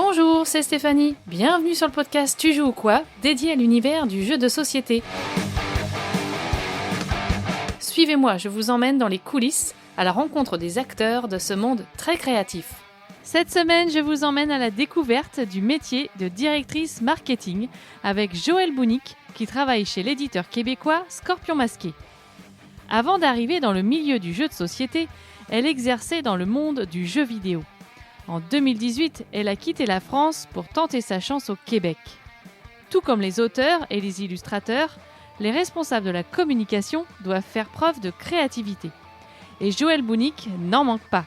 Bonjour, c'est Stéphanie. Bienvenue sur le podcast Tu joues ou quoi, dédié à l'univers du jeu de société. Suivez-moi, je vous emmène dans les coulisses, à la rencontre des acteurs de ce monde très créatif. Cette semaine, je vous emmène à la découverte du métier de directrice marketing avec Joëlle Bounic, qui travaille chez l'éditeur québécois Scorpion Masqué. Avant d'arriver dans le milieu du jeu de société, elle exerçait dans le monde du jeu vidéo. En 2018, elle a quitté la France pour tenter sa chance au Québec. Tout comme les auteurs et les illustrateurs, les responsables de la communication doivent faire preuve de créativité. Et Joëlle Bounic n'en manque pas.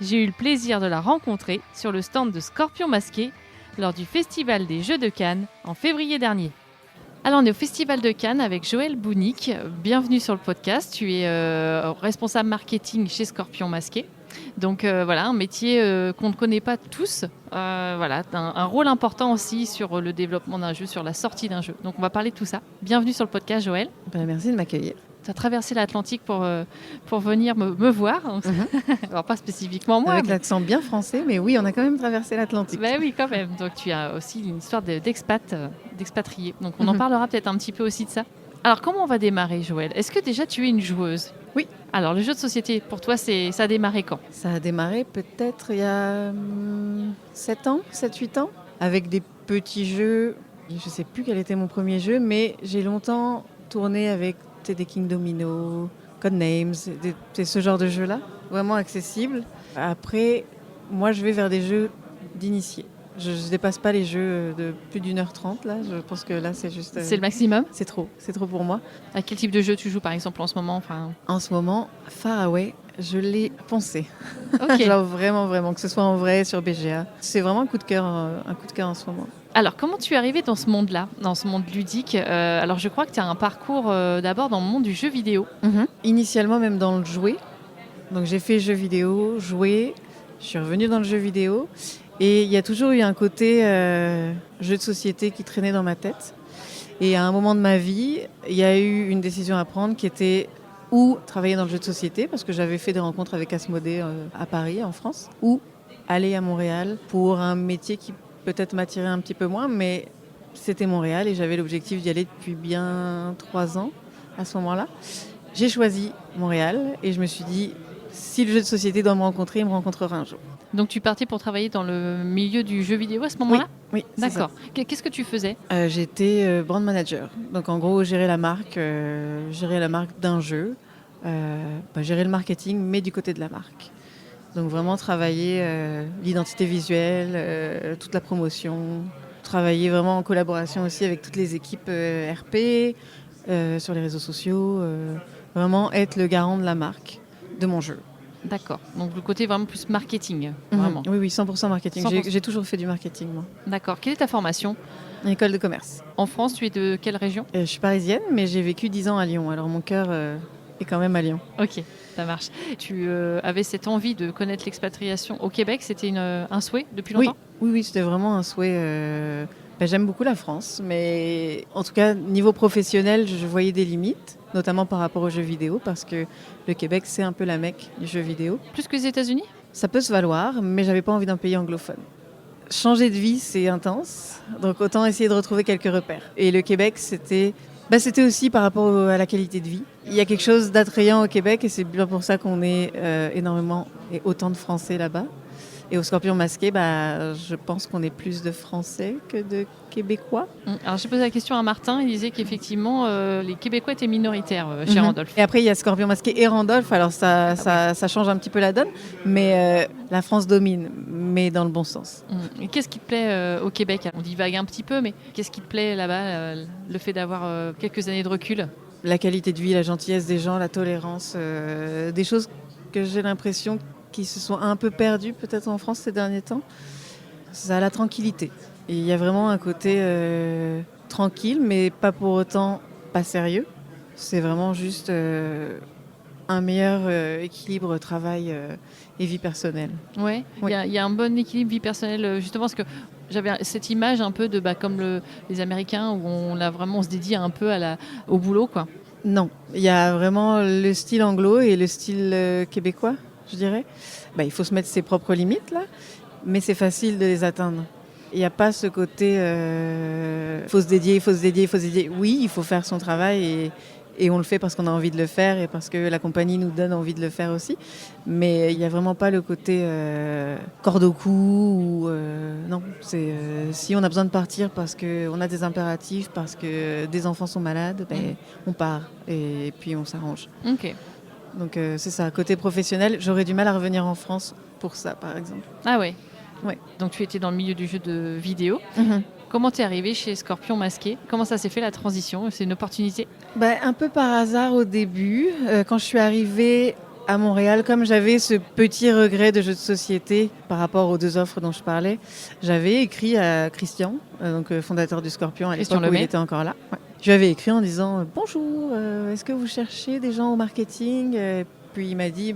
J'ai eu le plaisir de la rencontrer sur le stand de Scorpion Masqué lors du Festival des Jeux de Cannes en février dernier. Alors on est au Festival de Cannes avec Joëlle Bounic. Bienvenue sur le podcast. Tu es responsable marketing chez Scorpion Masqué. Donc voilà, un métier qu'on ne connaît pas tous. Voilà, un rôle important aussi sur le développement d'un jeu, sur la sortie d'un jeu. Donc on va parler de tout ça. Bienvenue sur le podcast, Joëlle. Merci de m'accueillir. Tu as traversé l'Atlantique pour venir me voir. Alors pas spécifiquement moi. Avec l'accent bien français, mais oui, on a quand même traversé l'Atlantique. Ben oui, quand même. Donc tu as aussi une histoire d'expatrié. Donc on en parlera peut-être un petit peu aussi de ça. Alors comment on va démarrer, Joëlle ? Est-ce que déjà tu es une joueuse ? Oui. Alors le jeu de société, pour toi, ça a démarré quand ? Ça a démarré peut-être il y a 7-8 ans, avec des petits jeux. Je ne sais plus quel était mon premier jeu, mais j'ai longtemps tourné avec des King Domino, Codenames, ce genre de jeux-là, vraiment accessibles. Après, moi, je vais vers des jeux d'initiés. Je ne dépasse pas les jeux de plus d'1h30, là. Je pense que là, c'est juste... C'est le maximum ? C'est trop pour moi. À quel type de jeu tu joues, par exemple, en ce moment ? En ce moment, Far Away, je l'ai poncé. Okay. Genre vraiment, que ce soit en vrai, sur BGA. C'est vraiment un coup de cœur en ce moment. Alors, comment tu es arrivée dans ce monde-là, dans ce monde ludique ? Alors, je crois que tu as un parcours d'abord dans le monde du jeu vidéo. Initialement, même dans le jouet. Donc, j'ai fait jeu vidéo, jouet. Je suis revenue dans le jeu vidéo. Et il y a toujours eu un côté jeu de société qui traînait dans ma tête. Et à un moment de ma vie, il y a eu une décision à prendre qui était ou travailler dans le jeu de société, parce que j'avais fait des rencontres avec Asmodée à Paris, en France, ou aller à Montréal pour un métier qui peut-être m'attirait un petit peu moins, mais c'était Montréal et j'avais l'objectif d'y aller depuis bien 3 ans à ce moment-là. J'ai choisi Montréal et je me suis dit, si le jeu de société doit me rencontrer, il me rencontrera un jour. Donc tu partais pour travailler dans le milieu du jeu vidéo à ce moment-là ? Oui, d'accord. Qu'est-ce que tu faisais ? J'étais brand manager. Donc en gros, gérer la marque d'un jeu, gérer le marketing, mais du côté de la marque. Donc vraiment travailler l'identité visuelle, toute la promotion, travailler vraiment en collaboration aussi avec toutes les équipes RP, sur les réseaux sociaux, vraiment être le garant de la marque, de mon jeu. D'accord, donc le côté vraiment plus marketing, vraiment. Oui, 100% marketing. 100%. J'ai toujours fait du marketing, moi. D'accord, quelle est ta formation ? École de commerce. En France, tu es de quelle région ? Je suis parisienne, mais j'ai vécu 10 ans à Lyon, alors mon cœur est quand même à Lyon. Ok, ça marche. Tu avais cette envie de connaître l'expatriation au Québec, c'était un souhait depuis longtemps ? Oui, c'était vraiment un souhait. J'aime beaucoup la France, mais en tout cas, niveau professionnel, je voyais des limites, notamment par rapport aux jeux vidéo, parce que le Québec, c'est un peu la Mecque du jeu vidéo. Plus que les États-Unis ? Ça peut se valoir, mais j'avais pas envie d'un pays anglophone. Changer de vie, c'est intense, donc autant essayer de retrouver quelques repères. Et le Québec, c'était aussi par rapport à la qualité de vie. Il y a quelque chose d'attrayant au Québec, et c'est bien pour ça qu'on est énormément et autant de Français là-bas. Et au Scorpion Masqué, je pense qu'on est plus de Français que de Québécois. Alors j'ai posé la question à Martin, il disait qu'effectivement les Québécois étaient minoritaires chez Randolph. Et après il y a Scorpion Masqué et Randolph, alors ça change un petit peu la donne, mais la France domine, mais dans le bon sens. Et qu'est-ce qui te plaît au Québec ? On divague un petit peu, mais qu'est-ce qui te plaît là-bas, le fait d'avoir quelques années de recul ? La qualité de vie, la gentillesse des gens, la tolérance, des choses que j'ai l'impression qui se sont un peu perdues peut-être en France ces derniers temps. Ça a la tranquillité. Et il y a vraiment un côté tranquille, mais pas pour autant pas sérieux. C'est vraiment juste un meilleur équilibre travail et vie personnelle. Ouais. Oui. Il y a un bon équilibre vie personnelle, justement parce que j'avais cette image un peu de comme les Américains où on se dédie un peu au boulot, quoi. Non, il y a vraiment le style anglo et le style québécois, je dirais. Il faut se mettre ses propres limites là, mais c'est facile de les atteindre. Il n'y a pas ce côté faut se dédier, faut se dédier, faut se dédier. Oui, il faut faire son travail et on le fait parce qu'on a envie de le faire et parce que la compagnie nous donne envie de le faire aussi. Mais il n'y a vraiment pas le côté corde au cou. Ou, non, c'est si on a besoin de partir parce qu'on a des impératifs, parce que des enfants sont malades, on part et puis on s'arrange. Ok. Donc c'est ça, côté professionnel, j'aurais du mal à revenir en France pour ça, par exemple. Ah ouais. Ouais. Donc tu étais dans le milieu du jeu de vidéo. Comment t'es arrivée chez Scorpion Masqué? Comment ça s'est fait la transition? C'est une opportunité? Un peu par hasard au début. Quand je suis arrivée à Montréal, comme j'avais ce petit regret de jeu de société par rapport aux 2 offres dont je parlais, j'avais écrit à Christian, donc fondateur du Scorpion à l'époque où il était encore là. Ouais. Je lui avais écrit en disant « Bonjour, est-ce que vous cherchez des gens au marketing ?» Puis il m'a dit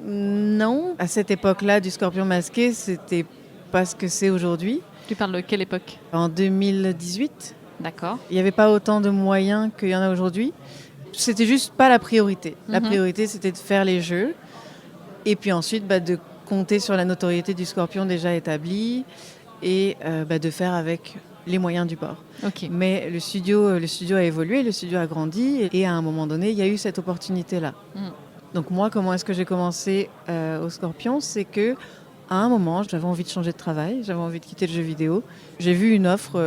non. À cette époque-là du Scorpion Masqué, c'était pas ce que c'est aujourd'hui. Tu parles de quelle époque? En 2018. D'accord. Il n'y avait pas autant de moyens qu'il y en a aujourd'hui. C'était juste pas la priorité. La priorité, c'était de faire les jeux. Et puis ensuite, de compter sur la notoriété du Scorpion déjà établie et de faire avec les moyens du bord. Okay. Mais le studio a évolué, le studio a grandi. Et à un moment donné, il y a eu cette opportunité-là. Donc moi, comment est-ce que j'ai commencé au Scorpion? C'est que à un moment, j'avais envie de changer de travail, j'avais envie de quitter le jeu vidéo. J'ai vu une offre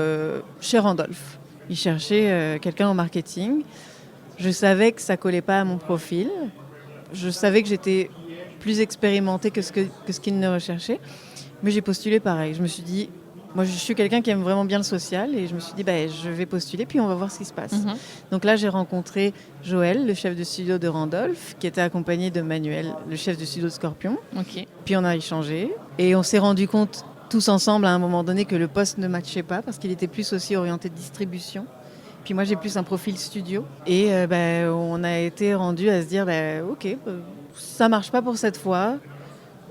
chez Randolph. Ils cherchaient quelqu'un au marketing. Je savais que ça collait pas à mon profil. Je savais que j'étais plus expérimentée que ce qu'ils ne recherchaient. Mais j'ai postulé pareil. Je me suis dit, moi je suis quelqu'un qui aime vraiment bien le social et je me suis dit, je vais postuler puis on va voir ce qui se passe. Donc là, j'ai rencontré Joël, le chef de studio de Randolph, qui était accompagné de Manuel, le chef de studio de Scorpion. Okay. Puis on a échangé et on s'est rendu compte tous ensemble à un moment donné que le poste ne matchait pas parce qu'il était plus aussi orienté distribution. Puis moi, j'ai plus un profil studio. Et on a été rendu à se dire, ok, ça marche pas pour cette fois.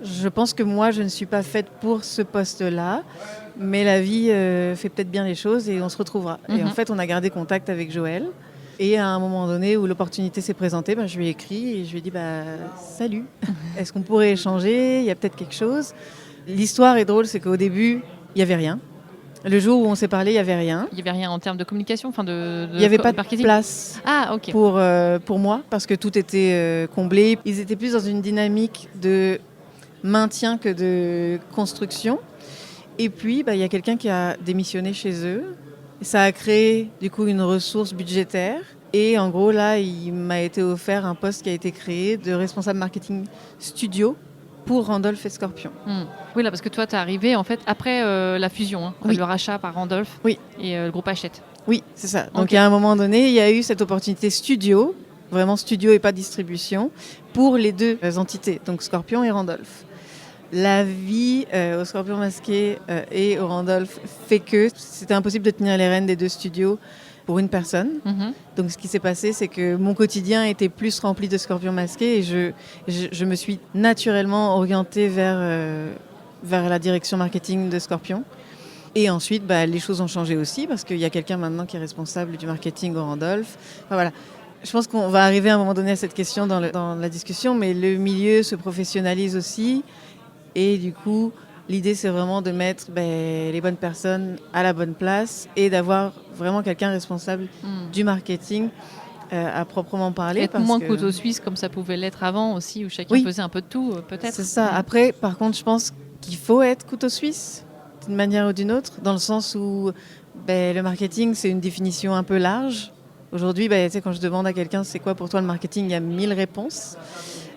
Je pense que moi, je ne suis pas faite pour ce poste-là. Mais la vie fait peut-être bien les choses et on se retrouvera. Et en fait, on a gardé contact avec Joël. Et à un moment donné où l'opportunité s'est présentée, je lui ai écrit et je lui ai dit salut, est-ce qu'on pourrait échanger? Il y a peut-être quelque chose. L'histoire est drôle, c'est qu'au début, il n'y avait rien. Le jour où on s'est parlé, il n'y avait rien. Il n'y avait rien en termes de communication, il n'y avait pas de place pour moi parce que tout était comblé. Ils étaient plus dans une dynamique de maintien que de construction. Et puis, il y a quelqu'un qui a démissionné chez eux. Ça a créé du coup une ressource budgétaire. Et en gros, là, il m'a été offert un poste qui a été créé de responsable marketing studio pour Randolph et Scorpion. Oui, là, parce que toi, tu es arrivé en fait après la fusion, le rachat par Randolph et le groupe Hachette. Oui, c'est ça. Donc, à un moment donné, il y a eu cette opportunité studio, vraiment studio et pas distribution, pour les 2 entités, donc Scorpion et Randolph. La vie au Scorpion Masqué et au Randolph fait que c'était impossible de tenir les rênes des 2 studios pour une personne. Donc ce qui s'est passé, c'est que mon quotidien était plus rempli de Scorpion Masqué et je me suis naturellement orientée vers la direction marketing de Scorpion. Et ensuite, les choses ont changé aussi parce qu'il y a quelqu'un maintenant qui est responsable du marketing au Randolph. Enfin, voilà. Je pense qu'on va arriver à un moment donné à cette question dans la discussion, mais le milieu se professionnalise aussi. Et du coup, l'idée, c'est vraiment de mettre les bonnes personnes à la bonne place et d'avoir vraiment quelqu'un responsable du marketing à proprement parler. Être moins couteau suisse comme ça pouvait l'être avant aussi, où chacun faisait un peu de tout, peut-être. C'est ça. Après, par contre, je pense qu'il faut être couteau suisse d'une manière ou d'une autre, dans le sens où le marketing, c'est une définition un peu large. Aujourd'hui, quand je demande à quelqu'un c'est quoi pour toi le marketing, il y a 1000 réponses.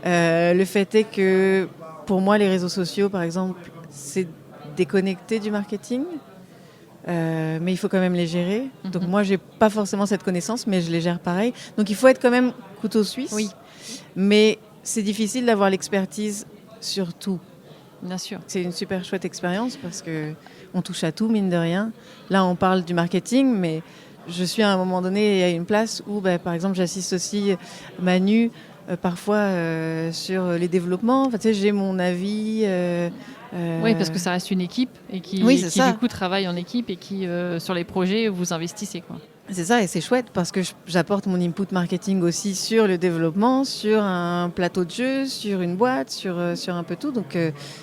Le fait est que pour moi, les réseaux sociaux, par exemple, c'est déconnecté du marketing, mais il faut quand même les gérer. Donc moi, j'ai pas forcément cette connaissance, mais je les gère pareil. Donc il faut être quand même couteau suisse. Oui. Mais c'est difficile d'avoir l'expertise sur tout. Bien sûr. C'est une super chouette expérience parce qu'on touche à tout, mine de rien. Là, on parle du marketing, mais je suis à un moment donné à une place où, par exemple, j'assiste aussi Manu parfois sur les développements. Enfin, tu sais, j'ai mon avis. Oui, parce que ça reste une équipe et qui du coup travaille en équipe et qui sur les projets vous investissez, quoi. C'est ça, et c'est chouette parce que j'apporte mon input marketing aussi sur le développement, sur un plateau de jeu, sur une boîte, sur un peu tout. Donc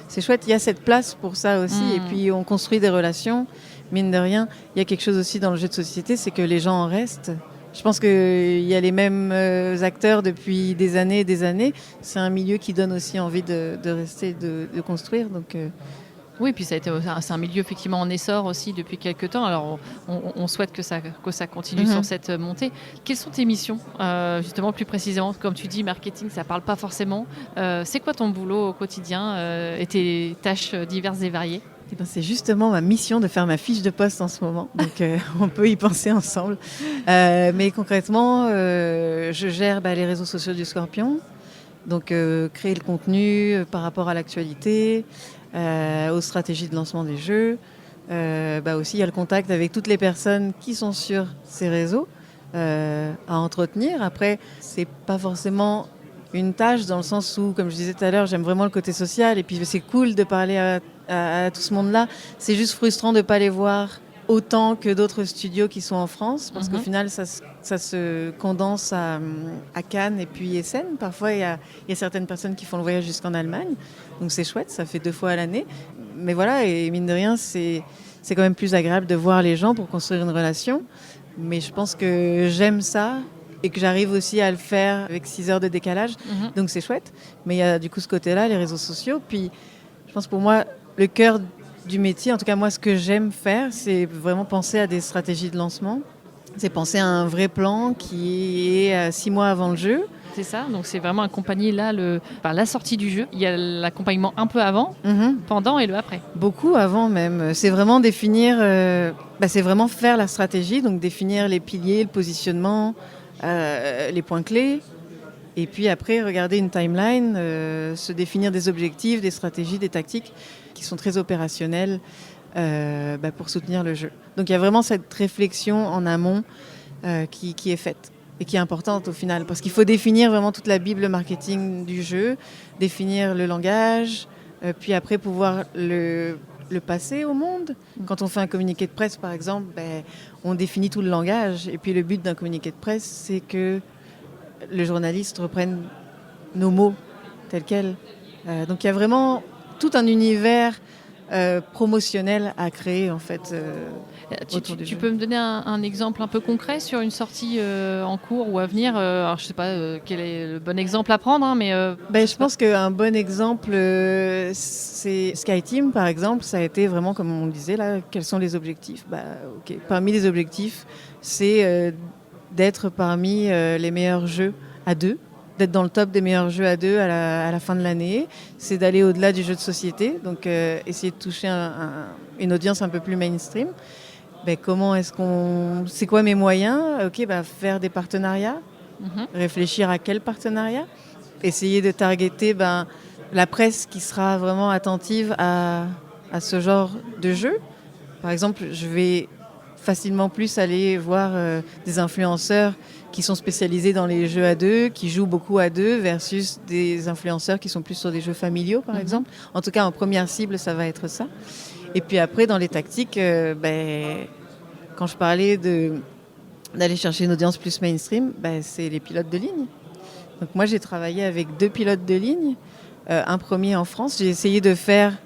c'est chouette, il y a cette place pour ça aussi. Et puis on construit des relations, mine de rien. Il y a quelque chose aussi dans le jeu de société, c'est que les gens en restent. Je pense qu'il y a les mêmes acteurs depuis des années et des années. C'est un milieu qui donne aussi envie de rester, de construire. Donc oui, puis c'est un milieu effectivement en essor aussi depuis quelques temps. Alors on souhaite que ça continue sur cette montée. Quelles sont tes missions justement plus précisément? Comme tu dis, marketing, ça parle pas forcément. C'est quoi ton boulot au quotidien et tes tâches diverses et variées? Eh ben, c'est justement ma mission de faire ma fiche de poste en ce moment. Donc on peut y penser ensemble. Mais concrètement, je gère les réseaux sociaux du Scorpion. Donc créer le contenu par rapport à l'actualité, aux stratégies de lancement des jeux. Aussi, il y a le contact avec toutes les personnes qui sont sur ces réseaux à entretenir. Après, c'est pas forcément une tâche dans le sens où, comme je disais tout à l'heure, j'aime vraiment le côté social et puis c'est cool de parler à tout ce monde-là. C'est juste frustrant de ne pas les voir autant que d'autres studios qui sont en France, parce qu'au final, ça se condense à Cannes et puis Essen. Parfois, il y a certaines personnes qui font le voyage jusqu'en Allemagne, donc c'est chouette, ça fait 2 fois à l'année. Mais voilà, et mine de rien, c'est quand même plus agréable de voir les gens pour construire une relation. Mais je pense que j'aime ça et que j'arrive aussi à le faire avec 6 heures de décalage, donc c'est chouette. Mais il y a du coup ce côté-là, les réseaux sociaux. Puis je pense pour moi, le cœur du métier, en tout cas moi ce que j'aime faire, c'est vraiment penser à des stratégies de lancement. C'est penser à un vrai plan qui est 6 mois avant le jeu. C'est ça, donc c'est vraiment accompagner là la sortie du jeu. Il y a l'accompagnement un peu avant, pendant et le après. Beaucoup avant même. C'est vraiment définir, c'est vraiment faire la stratégie, donc définir les piliers, le positionnement, les points clés. Et puis après, regarder une timeline, se définir des objectifs, des stratégies, des tactiques qui sont très opérationnelles pour soutenir le jeu. Donc il y a vraiment cette réflexion en amont qui est faite et qui est importante au final. Parce qu'il faut définir vraiment toute la bible marketing du jeu, définir le langage, puis après pouvoir le passer au monde. Quand on fait un communiqué de presse, par exemple, on définit tout le langage. Et puis le but d'un communiqué de presse, c'est que le journaliste reprenne nos mots tels quels. Donc il y a vraiment tout un univers promotionnel à créer en fait. Tu peux me donner un exemple un peu concret sur une sortie en cours ou à venir? Alors je sais pas quel est le bon exemple à prendre, mais je pense qu'un bon exemple, c'est SkyTeam par exemple. Ça a été vraiment comme on disait là. Quels sont les objectifs? Parmi les objectifs, c'est d'être parmi les meilleurs jeux à 2, d'être dans le top des meilleurs jeux à 2 à la fin de l'année. C'est d'aller au-delà du jeu de société, donc essayer de toucher une audience un peu plus mainstream. C'est quoi mes moyens? Faire des partenariats, réfléchir à quel partenariat, essayer de targeter la presse qui sera vraiment attentive à ce genre de jeu. Par exemple, je vais facilement plus aller voir des influenceurs qui sont spécialisés dans les jeux à 2, qui jouent beaucoup à 2, versus des influenceurs qui sont plus sur des jeux familiaux, par exemple. En tout cas, en première cible, ça va être ça. Et puis après, dans les tactiques, quand je parlais d'aller chercher une audience plus mainstream, c'est les pilotes de ligne. Donc moi, j'ai travaillé avec 2 pilotes de ligne. Un premier en France. J'ai essayé de faire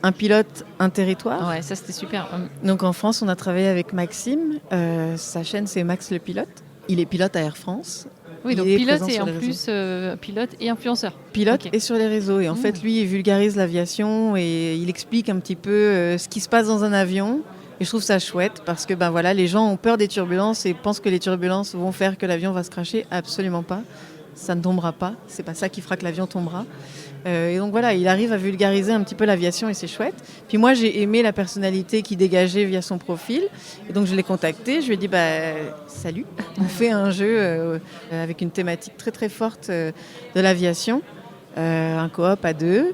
un pilote, un territoire. Ouais, ça c'était super. Donc en France, on a travaillé avec Maxime. Sa chaîne, c'est Max le pilote. Il est pilote à Air France. Oui, donc pilote et en plus pilote et influenceur. Pilote et sur les réseaux. Et en fait, lui, il vulgarise l'aviation et il explique un petit peu ce qui se passe dans un avion. Et je trouve ça chouette parce que les gens ont peur des turbulences et pensent que les turbulences vont faire que l'avion va se crasher. Absolument pas. Ça ne tombera pas. C'est pas ça qui fera que l'avion tombera. Et donc voilà, il arrive à vulgariser un petit peu l'aviation et c'est chouette. Puis moi, j'ai aimé la personnalité qu'il dégageait via son profil. Et donc je l'ai contacté, je lui ai dit salut, on fait un jeu avec une thématique très très forte de l'aviation, un coop à 2.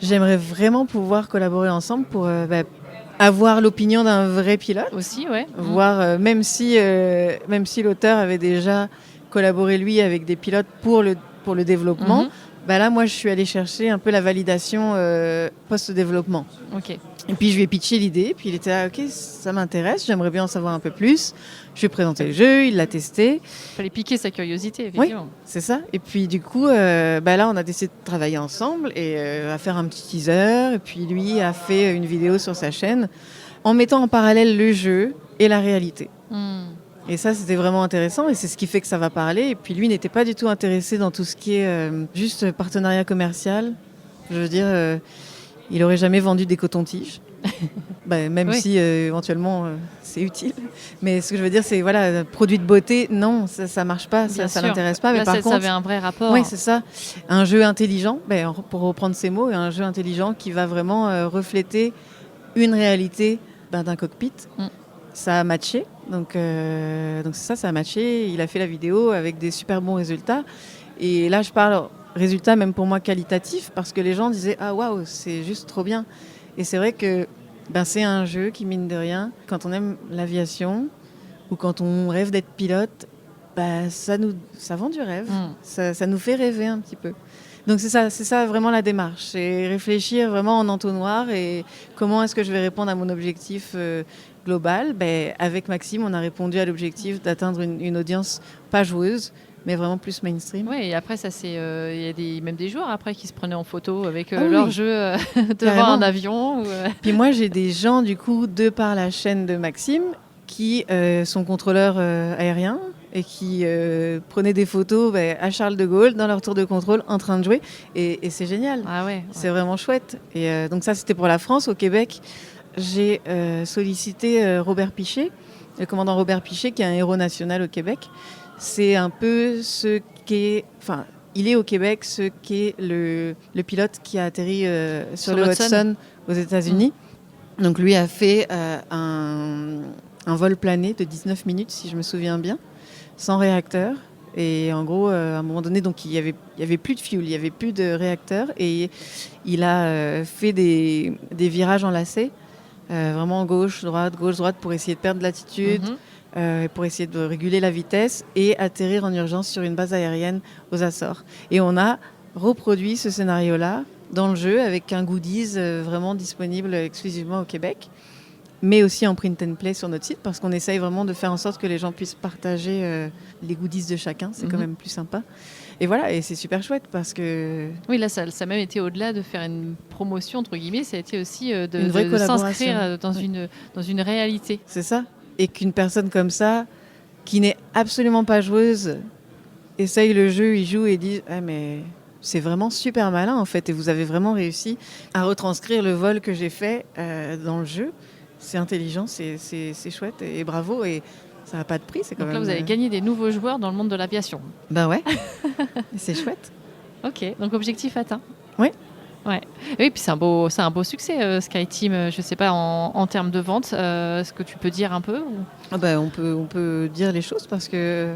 J'aimerais vraiment pouvoir collaborer ensemble pour avoir l'opinion d'un vrai pilote. Aussi, ouais. Voir, même si l'auteur avait déjà collaboré lui avec des pilotes pour le pour le développement. Mhm. Bah là, moi, je suis allée chercher un peu la validation post-développement. Ok. Et puis, je lui ai pitché l'idée. Puis, il était là, OK, ça m'intéresse. J'aimerais bien en savoir un peu plus. Je lui ai présenté le jeu. Il l'a testé. Fallait piquer sa curiosité, effectivement. C'est ça. Et puis, du coup, bah là, on a décidé de travailler ensemble et à faire un petit teaser. Et puis, lui a fait une vidéo sur sa chaîne en mettant en parallèle le jeu et la réalité. Et ça, c'était vraiment intéressant et c'est ce qui fait que ça va parler. Et puis lui n'était pas du tout intéressé dans tout ce qui est juste partenariat commercial. Je veux dire, il aurait jamais vendu des cotons-tiges, même si éventuellement c'est utile. Mais ce que je veux dire, c'est voilà, produit de beauté, non, ça marche pas, ça l'intéresse pas. Là, Mais par ça contre, avait un vrai rapport. oui, c'est ça. Un jeu intelligent, pour reprendre ces mots, un jeu intelligent qui va vraiment refléter une réalité d'un cockpit. Ça a matché. Donc c'est ça a matché. Il a fait la vidéo avec des super bons résultats. Et là, je parle résultats même pour moi qualitatifs parce que les gens disaient « Ah waouh, c'est juste trop bien ». Et c'est vrai que c'est un jeu qui, mine de rien, quand on aime l'aviation ou quand on rêve d'être pilote, ça vend du rêve. Ça nous fait rêver un petit peu. Donc c'est ça vraiment la démarche. C'est réfléchir vraiment en entonnoir et comment est-ce que je vais répondre à mon objectif global. Avec Maxime, on a répondu à l'objectif d'atteindre une audience pas joueuse, mais vraiment plus mainstream. Oui, et après, il y a même des joueurs après qui se prenaient en photo avec leur jeu devant un avion. Puis moi, j'ai des gens, du coup, de par la chaîne de Maxime, qui sont contrôleurs aériens et qui prenaient des photos à Charles de Gaulle dans leur tour de contrôle en train de jouer. Et c'est génial. Ah ouais. C'est vraiment chouette. Et donc ça, c'était pour la France. Au Québec, j'ai sollicité Robert Piché, le commandant Robert Piché, qui est un héros national au Québec. C'est un peu il est au Québec ce qu'est le pilote qui a atterri sur le Hudson aux États-Unis. Donc lui a fait un vol plané de 19 minutes, si je me souviens bien, sans réacteur. Et en gros, à un moment donné, donc il y avait plus de fuel, il y avait plus de réacteur, et il a fait des virages enlacés, vraiment gauche droite pour essayer de perdre de l'altitude. Pour essayer de réguler la vitesse et atterrir en urgence sur une base aérienne aux Açores. Et on a reproduit ce scénario-là dans le jeu avec un goodies vraiment disponible exclusivement au Québec, mais aussi en print and play sur notre site parce qu'on essaye vraiment de faire en sorte que les gens puissent partager les goodies de chacun. C'est quand même plus sympa. Et voilà, et c'est super chouette parce que... Oui, là, ça a même été au-delà de faire une promotion, entre guillemets, ça a été aussi de s'inscrire dans une réalité. C'est ça. Et qu'une personne comme ça, qui n'est absolument pas joueuse, essaye le jeu, il joue et dit « Ah mais c'est vraiment super malin en fait, et vous avez vraiment réussi à retranscrire le vol que j'ai fait dans le jeu. C'est intelligent, c'est chouette et bravo, et ça n'a pas de prix. » Donc là, vous avez gagné des nouveaux joueurs dans le monde de l'aviation. Ouais, c'est chouette. Ok, donc objectif atteint. Oui. Ouais. Oui, puis c'est un beau succès, SkyTeam. Je ne sais pas en termes de vente, ce que tu peux dire un peu ou... On peut dire les choses parce que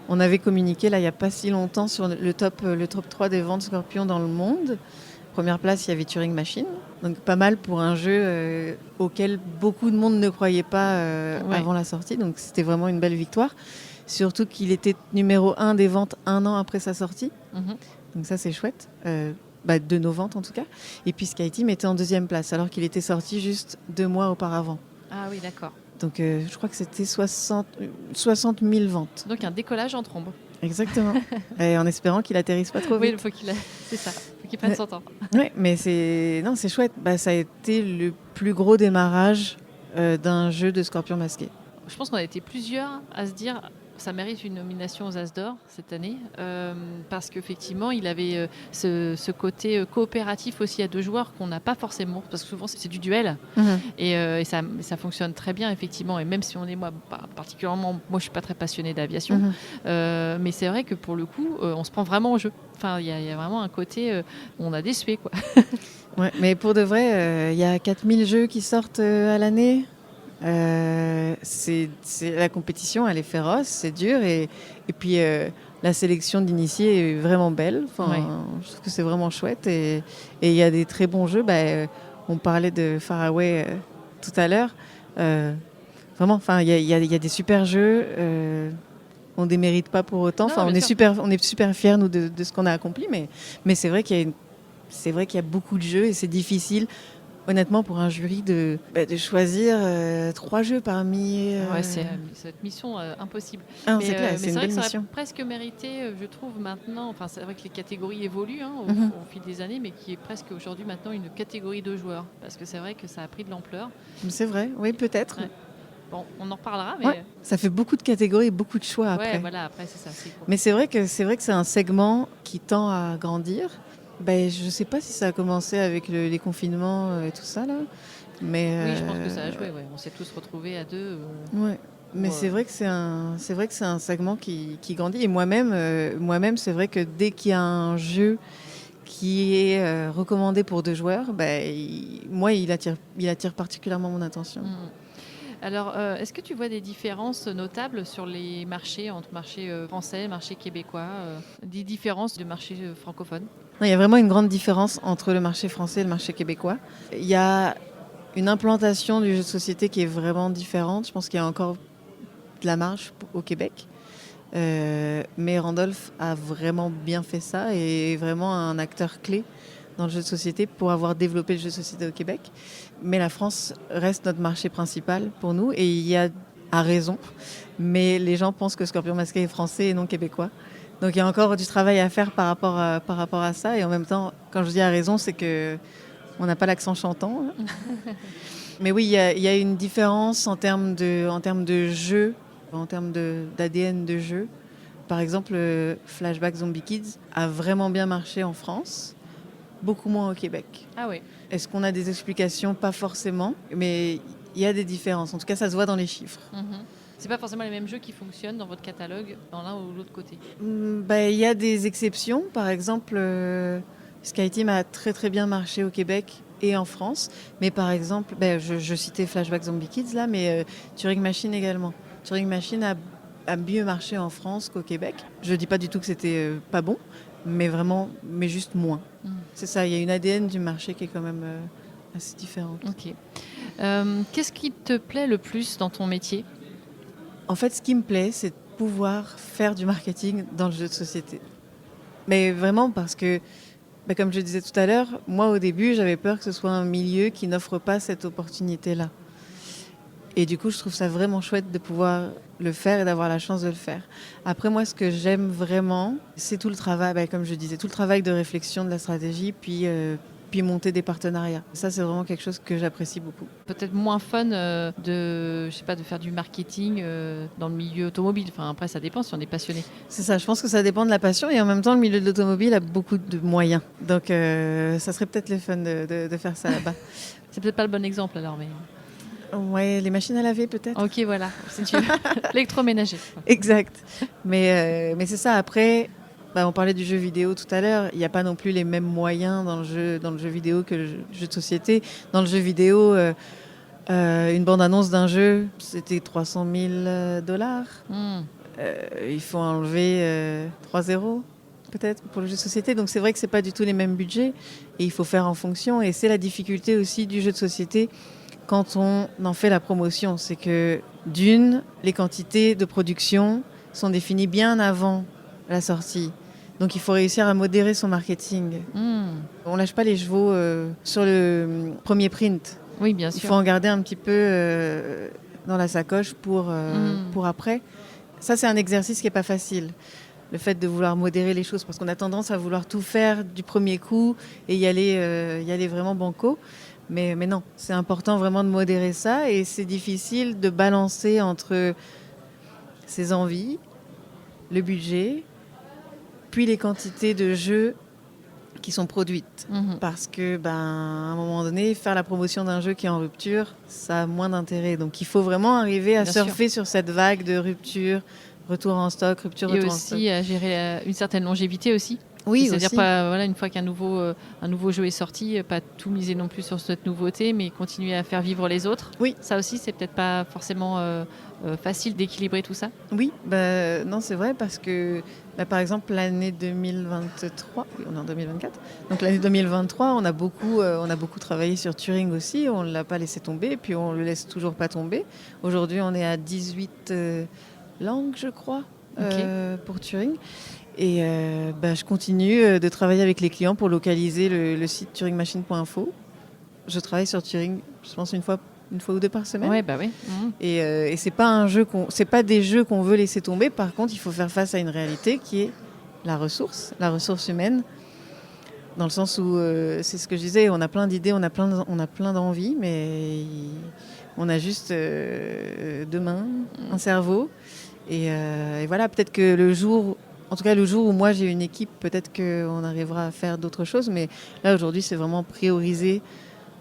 on avait communiqué là il n'y a pas si longtemps sur le top 3 des ventes Scorpion dans le monde. Première place, il y avait Turing Machine, donc pas mal pour un jeu auquel beaucoup de monde ne croyait pas avant la sortie. Donc c'était vraiment une belle victoire. Surtout qu'il était numéro 1 des ventes un an après sa sortie. Donc ça c'est chouette. De nos ventes en tout cas. Et puis SkyTeam était en 2e place alors qu'il était sorti juste 2 mois auparavant. Ah oui, d'accord. Donc je crois que c'était 60 000 ventes. Donc un décollage en trombe. Exactement. Et en espérant qu'il atterrisse pas trop vite. Oui, c'est ça. Faut qu'il prenne son temps. Oui, mais c'est chouette. Ça a été le plus gros démarrage d'un jeu de Scorpion masqué. Je pense qu'on a été plusieurs à se dire ça mérite une nomination aux As d'Or cette année parce qu'effectivement il avait ce côté coopératif aussi à 2 joueurs qu'on n'a pas forcément parce que souvent c'est du duel et ça fonctionne très bien effectivement, et même si on est particulièrement moi je suis pas très passionnée d'aviation mais c'est vrai que pour le coup on se prend vraiment au jeu. Enfin il y a vraiment un côté on a déçu quoi. Ouais, mais pour de vrai il y a 4000 jeux qui sortent à l'année. La compétition, elle est féroce, c'est dur, et puis la sélection d'initiés est vraiment belle. Je trouve que c'est vraiment chouette, et il y a des très bons jeux. On parlait de Faraway tout à l'heure. Vraiment, il y a des super jeux. on démérite pas pour autant. Non, Enfin, bien sûr. on est super fiers nous de ce qu'on a accompli, mais c'est vrai c'est vrai qu'il y a beaucoup de jeux et c'est difficile, honnêtement, pour un jury de choisir 3 jeux parmi. Ouais, c'est cette mission impossible. Ah non, Mais, c'est clair, mais c'est c'est une vrai belle que ça mission. aurait presque mérité, je trouve maintenant, enfin c'est vrai que les catégories évoluent Mhm. au fil des années, mais qui est presque aujourd'hui maintenant une catégorie de joueurs, parce que c'est vrai que ça a pris de l'ampleur. C'est vrai, oui, peut-être. Ouais. Bon, on en reparlera, mais Ouais, ça fait beaucoup de catégories et beaucoup de choix après. ouais, voilà, après c'est ça, c'est cool. Mais c'est vrai que c'est un segment qui tend à grandir. Je ne sais pas si ça a commencé avec les confinements et tout ça là, mais Oui, je pense que ça a joué. Ouais. On s'est tous retrouvés à deux. ouais. Mais c'est vrai que c'est un segment qui grandit. Et moi-même, c'est vrai que dès qu'il y a un jeu qui est recommandé pour 2 joueurs, il attire particulièrement mon attention. Mm. Alors, est-ce que tu vois des différences notables sur les marchés, entre marché français, marché québécois, des différences de marché francophone? Non, il y a vraiment une grande différence entre le marché français et le marché québécois. Il y a une implantation du jeu de société qui est vraiment différente. Je pense qu'il y a encore de la marge au Québec. Mais Randolph a vraiment bien fait ça et est vraiment un acteur clé dans le jeu de société pour avoir développé le jeu de société au Québec. Mais la France reste notre marché principal pour nous et il y a à raison. Mais les gens pensent que Scorpion Masqué est français et non québécois. Donc il y a encore du travail à faire par rapport à ça. Et en même temps, quand je dis à raison, c'est que on n'a pas l'accent chantant. Mais oui, il y a une différence en termes de jeu, en termes d'ADN de jeu. Par exemple, Flashback Zombie Kids a vraiment bien marché en France, beaucoup moins au Québec. Ah oui. Est-ce qu'on a des explications? Pas forcément, mais il y a des différences. En tout cas, ça se voit dans les chiffres. Mhm. C'est pas forcément les mêmes jeux qui fonctionnent dans votre catalogue, dans l'un ou l'autre côté. Il y a des exceptions. Par exemple, SkyTeam a très très bien marché au Québec et en France. Mais par exemple, je citais Flashback Zombie Kids là, mais Turing Machine également. Turing Machine a mieux marché en France qu'au Québec. Je dis pas du tout que c'était pas bon, mais juste moins. C'est ça, il y a une ADN du marché qui est quand même assez différente. Ok. Qu'est-ce qui te plaît le plus dans ton métier? En fait, ce qui me plaît, c'est de pouvoir faire du marketing dans le jeu de société. Mais vraiment parce que, comme je disais tout à l'heure, moi au début, j'avais peur que ce soit un milieu qui n'offre pas cette opportunité-là. Et du coup, je trouve ça vraiment chouette de pouvoir le faire et d'avoir la chance de le faire. Après, moi, ce que j'aime vraiment, c'est tout le travail, comme je disais, tout le travail de réflexion de la stratégie, puis monter des partenariats. Ça, c'est vraiment quelque chose que j'apprécie beaucoup. Peut-être moins fun je sais pas, de faire du marketing dans le milieu automobile. Enfin, après, ça dépend si on est passionné. C'est ça, je pense que ça dépend de la passion et en même temps, le milieu de l'automobile a beaucoup de moyens. Donc, ça serait peut-être le fun de faire ça là-bas. C'est peut-être pas le bon exemple alors, mais... Ouais, les machines à laver peut-être. Ok, voilà, si tu veux. L'électroménager. Exact. Mais c'est ça, après... on parlait du jeu vidéo tout à l'heure. Il n'y a pas non plus les mêmes moyens dans le jeu vidéo que le jeu de société. Dans le jeu vidéo, une bande-annonce d'un jeu, c'était $300 000. Il faut enlever 3 zéros, peut-être, pour le jeu de société. Donc c'est vrai que ce n'est pas du tout les mêmes budgets. Et il faut faire en fonction. Et c'est la difficulté aussi du jeu de société quand on en fait la promotion. C'est que, d'une, les quantités de production sont définies bien avant la sortie. Donc il faut réussir à modérer son marketing. On lâche pas les chevaux sur le premier print. Oui, bien sûr. Il faut en garder un petit peu dans la sacoche pour après. Ça, c'est un exercice qui n'est pas facile. Le fait de vouloir modérer les choses, parce qu'on a tendance à vouloir tout faire du premier coup et y aller vraiment banco. Mais non, c'est important vraiment de modérer ça et c'est difficile de balancer entre ses envies, le budget, puis les quantités de jeux qui sont produites. Parce que, à un moment donné, faire la promotion d'un jeu qui est en rupture, ça a moins d'intérêt. Donc, il faut vraiment arriver à surfer sur cette vague de rupture, retour en stock, rupture, retour en stock. Et aussi à gérer une certaine longévité aussi. Oui, c'est-à-dire aussi. pas, une fois qu'un nouveau jeu est sorti, pas tout miser non plus sur cette nouveauté, mais continuer à faire vivre les autres. Oui. Ça aussi, c'est peut-être pas forcément facile d'équilibrer tout ça. Oui, non, c'est vrai parce que, par exemple, l'année 2023, oui, on est en 2024, donc l'année 2023, on a beaucoup travaillé sur Turing aussi, on ne l'a pas laissé tomber, puis on ne le laisse toujours pas tomber. Aujourd'hui, on est à 18 langues, je crois, pour Turing. Et je continue de travailler avec les clients pour localiser le site turingmachine.info. Je travaille sur Turing, je pense une fois ou deux par semaine. Ouais, bah oui. Mmh. Et c'est pas des jeux qu'on veut laisser tomber. Par contre, il faut faire face à une réalité qui est la ressource humaine. Dans le sens où, c'est ce que je disais, on a plein d'idées, on a plein d'envies, mais on a juste deux mains, un cerveau. Et voilà, peut-être que le jour où moi j'ai une équipe, peut-être qu'on arrivera à faire d'autres choses. Mais là, aujourd'hui, c'est vraiment prioriser.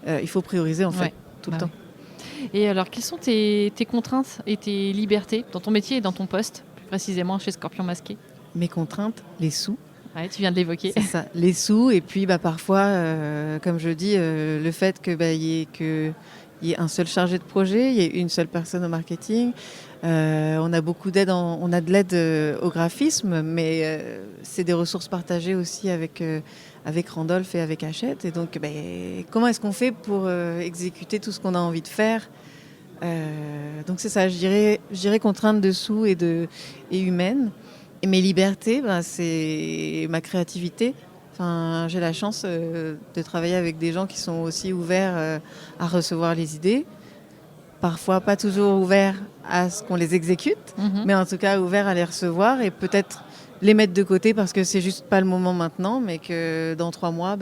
Il faut prioriser, en fait, tout le temps. Oui. Et alors, quelles sont tes contraintes et tes libertés dans ton métier et dans ton poste, plus précisément chez Scorpion Masqué ? Mes contraintes, les sous. Ouais, tu viens de l'évoquer. C'est ça, les sous. Et puis parfois, comme je dis, le fait qu'il y ait un seul chargé de projet, il y ait une seule personne au marketing. On a beaucoup d'aide, on a de l'aide au graphisme, mais c'est des ressources partagées aussi avec Randolph et avec Hachette. Et donc, comment est-ce qu'on fait pour exécuter tout ce qu'on a envie de faire ? Donc c'est ça, je dirais contrainte de sous et humaine. Et mes libertés, c'est ma créativité. Enfin, j'ai la chance de travailler avec des gens qui sont aussi ouverts à recevoir les idées. Parfois pas toujours ouverts à ce qu'on les exécute, mais en tout cas ouverts à les recevoir et peut-être les mettre de côté parce que c'est juste pas le moment maintenant, mais que dans 3 mois,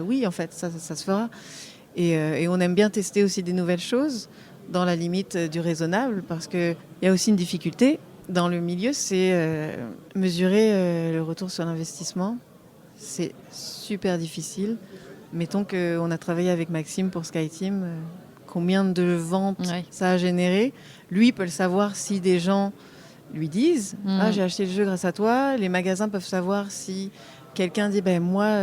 oui, en fait, ça se fera. Et on aime bien tester aussi des nouvelles choses dans la limite du raisonnable, parce qu'il y a aussi une difficulté dans le milieu, c'est mesurer le retour sur l'investissement. C'est super difficile. Mettons qu'on a travaillé avec Maxime pour SkyTeam, combien de ventes ça a généré. Lui peut le savoir si des gens lui disent « Ah, j'ai acheté le jeu grâce à toi ». Les magasins peuvent savoir si quelqu'un dit moi,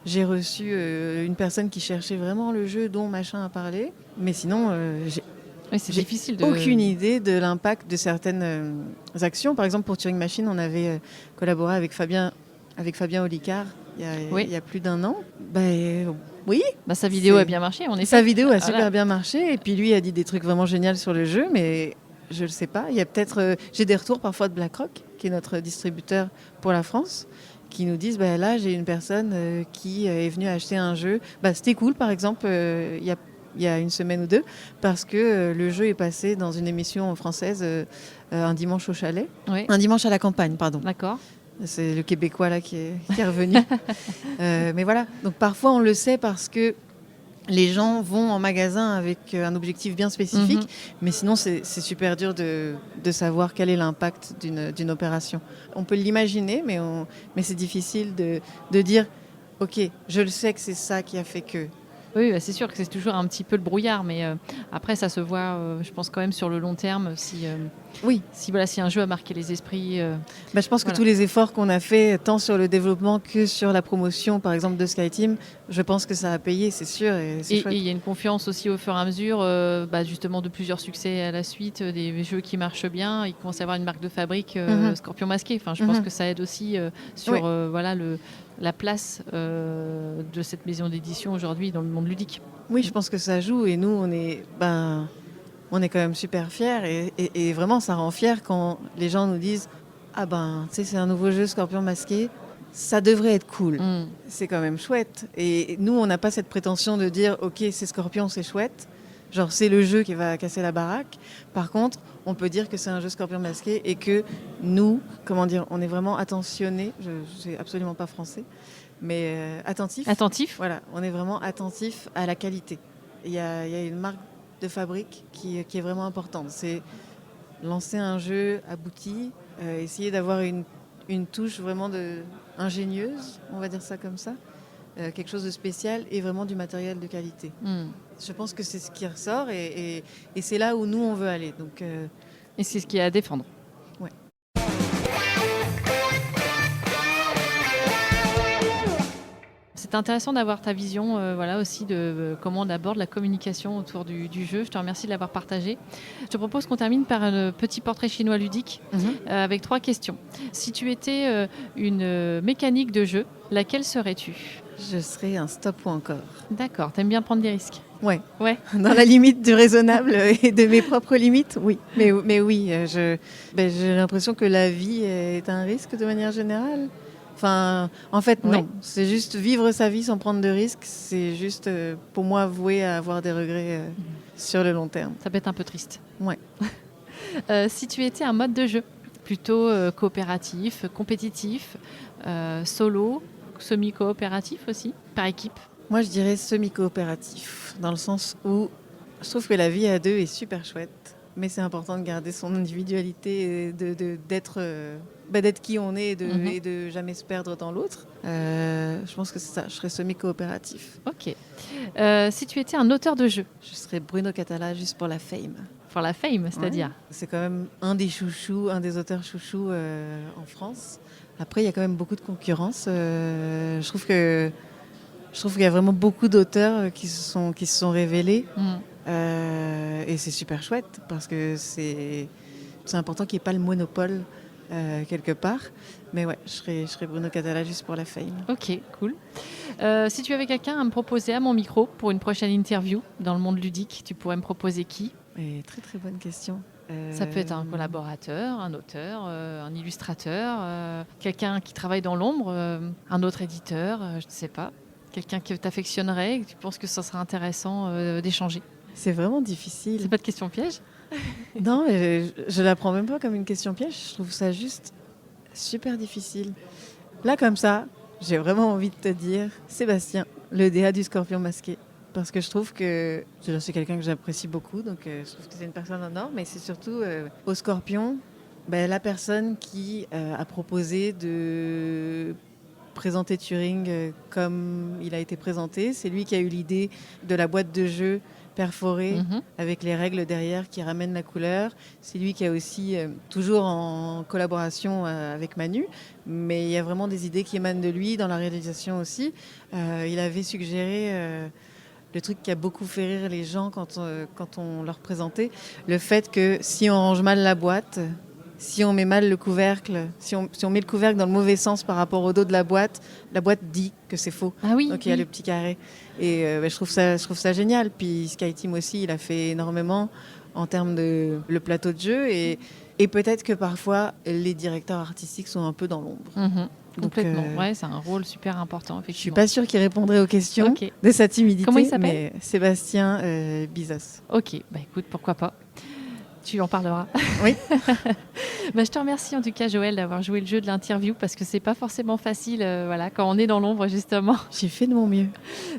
j'ai reçu une personne qui cherchait vraiment le jeu dont machin a parlé. Mais sinon, c'est difficile aucune idée de l'impact de certaines actions. Par exemple, pour Turing Machine, on avait collaboré avec Fabien Olicard il y a plus d'1 an. Oui. Sa vidéo a bien marché, en effet. Sa vidéo a super bien marché. Et puis lui a dit des trucs vraiment géniaux sur le jeu, mais je ne le sais pas. Il y a peut-être... j'ai des retours parfois de BlackRock, qui est notre distributeur pour la France, qui nous disent là, j'ai une personne qui est venue acheter un jeu. C'était cool, par exemple, il y a 1 semaine ou 2, parce que le jeu est passé dans une émission française un dimanche au chalet. Oui. Un dimanche à la campagne, pardon. D'accord. C'est le Québécois là qui est revenu. Mais voilà, donc parfois on le sait parce que les gens vont en magasin avec un objectif bien spécifique, mais sinon c'est super dur de savoir quel est l'impact d'une opération. On peut l'imaginer, mais c'est difficile de dire « Ok, je le sais que c'est ça qui a fait que… » Oui, c'est sûr que c'est toujours un petit peu le brouillard, mais après ça se voit, je pense quand même sur le long terme, si un jeu a marqué les esprits. Je pense que tous les efforts qu'on a fait, tant sur le développement que sur la promotion, par exemple de SkyTeam, je pense que ça a payé, c'est sûr. Et il y a une confiance aussi au fur et à mesure, justement de plusieurs succès à la suite, des jeux qui marchent bien. Il commence à y avoir une marque de fabrique, Scorpion Masqué. Enfin, je pense que ça aide aussi sur la place de cette maison d'édition aujourd'hui dans le monde ludique. Oui, je pense que ça joue et nous, on est quand même super fiers et vraiment, ça rend fiers quand les gens nous disent « Ah c'est un nouveau jeu Scorpion Masqué, ça devrait être cool. » C'est quand même chouette. Et nous, on n'a pas cette prétention de dire « Ok, c'est Scorpion, c'est chouette. » Genre, c'est le jeu qui va casser la baraque. Par contre, on peut dire que c'est un jeu Scorpion Masqué et que nous, on est vraiment attentionnés. Je ne suis absolument pas français, mais attentif. Attentif. Voilà, on est vraiment attentif à la qualité. Il y a une marque de fabrique qui est vraiment importante. C'est lancer un jeu abouti, essayer d'avoir une touche vraiment ingénieuse, on va dire ça comme ça. Quelque chose de spécial et vraiment du matériel de qualité. Je pense que c'est ce qui ressort et c'est là où nous, on veut aller. Donc, et c'est ce qui est à défendre. Ouais. C'est intéressant d'avoir ta vision aussi de comment on aborde la communication autour du jeu. Je te remercie de l'avoir partagé. Je te propose qu'on termine par un petit portrait chinois ludique avec 3 questions. Si tu étais une mécanique de jeu, laquelle serais-tu ? je serais un stop ou encore. D'accord, t'aimes bien prendre des risques. Ouais. Ouais. Dans la limite du raisonnable et de mes propres limites, oui. Mais oui, j'ai l'impression que la vie est un risque de manière générale. Enfin, en fait, non. Ouais. C'est juste vivre sa vie sans prendre de risques. C'est juste, pour moi, voué à avoir des regrets sur le long terme. Ça peut être un peu triste. Ouais. Si tu étais un mode de jeu, plutôt coopératif, compétitif, solo, semi-coopératif aussi, par équipe. Moi, je dirais semi-coopératif, dans le sens où je trouve que la vie à deux est super chouette, mais c'est important de garder son individualité, et d'être qui on est et de jamais se perdre dans l'autre. Je pense que c'est ça, je serais semi-coopératif. Ok. Si tu étais un auteur de jeu, Je serais Bruno Catala juste pour la fame. pour la fame, c'est-à-dire. Ouais. C'est quand même un des chouchous, un des auteurs chouchous en France. Après, il y a quand même beaucoup de concurrence. Je trouve qu'il y a vraiment beaucoup d'auteurs qui se sont révélés. Et c'est super chouette parce que c'est important qu'il n'y ait pas le monopole quelque part. Mais ouais, je serais Bruno Catala juste pour la fame. Ok, cool. Si tu avais quelqu'un à me proposer à mon micro pour une prochaine interview dans le monde ludique, tu pourrais me proposer qui ? Et très très bonne question. Ça peut être un collaborateur, un auteur, un illustrateur, quelqu'un qui travaille dans l'ombre, un autre éditeur, je ne sais pas. Quelqu'un que t'affectionnerait et que tu penses que ça serait intéressant d'échanger. C'est vraiment difficile. C'est pas de question piège ? Non, je la prends même pas comme une question piège. Je trouve ça juste super difficile. Là, comme ça, j'ai vraiment envie de te dire Sébastien, le DA du Scorpion Masqué. Parce que je trouve que c'est quelqu'un que j'apprécie beaucoup, donc je trouve que c'est une personne en or, mais c'est surtout au Scorpion, la personne qui a proposé de présenter Turing comme il a été présenté. C'est lui qui a eu l'idée de la boîte de jeu perforée avec les règles derrière qui ramènent la couleur. C'est lui qui a aussi, toujours en collaboration avec Manu, mais il y a vraiment des idées qui émanent de lui dans la réalisation aussi. Il avait suggéré le truc qui a beaucoup fait rire les gens quand on leur présentait, le fait que si on range mal la boîte, si on met mal le couvercle, si on met le couvercle dans le mauvais sens par rapport au dos de la boîte dit que c'est faux. Ah oui. Donc il y a le petit carré. Et je trouve ça génial. Puis SkyTeam aussi, il a fait énormément en termes de le plateau de jeu. Et peut-être que parfois, les directeurs artistiques sont un peu dans l'ombre. Complètement. Ouais, c'est un rôle super important, effectivement. Je suis pas sûre qu'il répondrait aux questions de sa timidité. Comment il s'appelle ? Mais Sébastien Bizos. Ok, écoute, pourquoi pas. Tu en parleras. Oui. Je te remercie en tout cas, Joël, d'avoir joué le jeu de l'interview parce que c'est pas forcément facile quand on est dans l'ombre, justement. J'ai fait de mon mieux.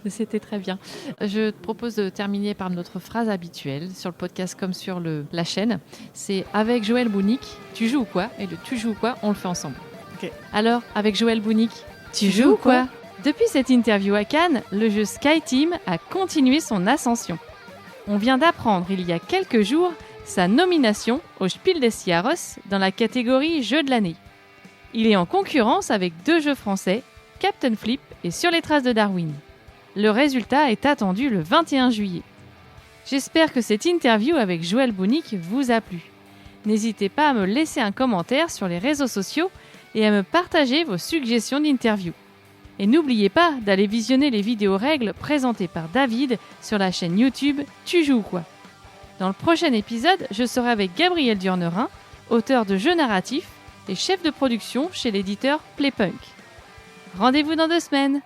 C'était très bien. Je te propose de terminer par notre phrase habituelle sur le podcast comme sur la chaîne. C'est avec Joël Bounic, tu joues ou quoi ? Et le tu joues ou quoi, on le fait ensemble. Okay. Alors, avec Joël Bounic, tu joues ou quoi ? Depuis cette interview à Cannes, le jeu SkyTeam a continué son ascension. On vient d'apprendre il y a quelques jours sa nomination au Spiel des Jahres dans la catégorie Jeu de l'année. Il est en concurrence avec 2 jeux français, Captain Flip et Sur les traces de Darwin. Le résultat est attendu le 21 juillet. J'espère que cette interview avec Joël Bounic vous a plu. N'hésitez pas à me laisser un commentaire sur les réseaux sociaux et à me partager vos suggestions d'interview. Et n'oubliez pas d'aller visionner les vidéos règles présentées par David sur la chaîne YouTube Tu joues ou quoi ? Dans le prochain épisode, je serai avec Gabriel Durnerin, auteur de jeux narratifs et chef de production chez l'éditeur Playpunk. Rendez-vous dans 2 semaines.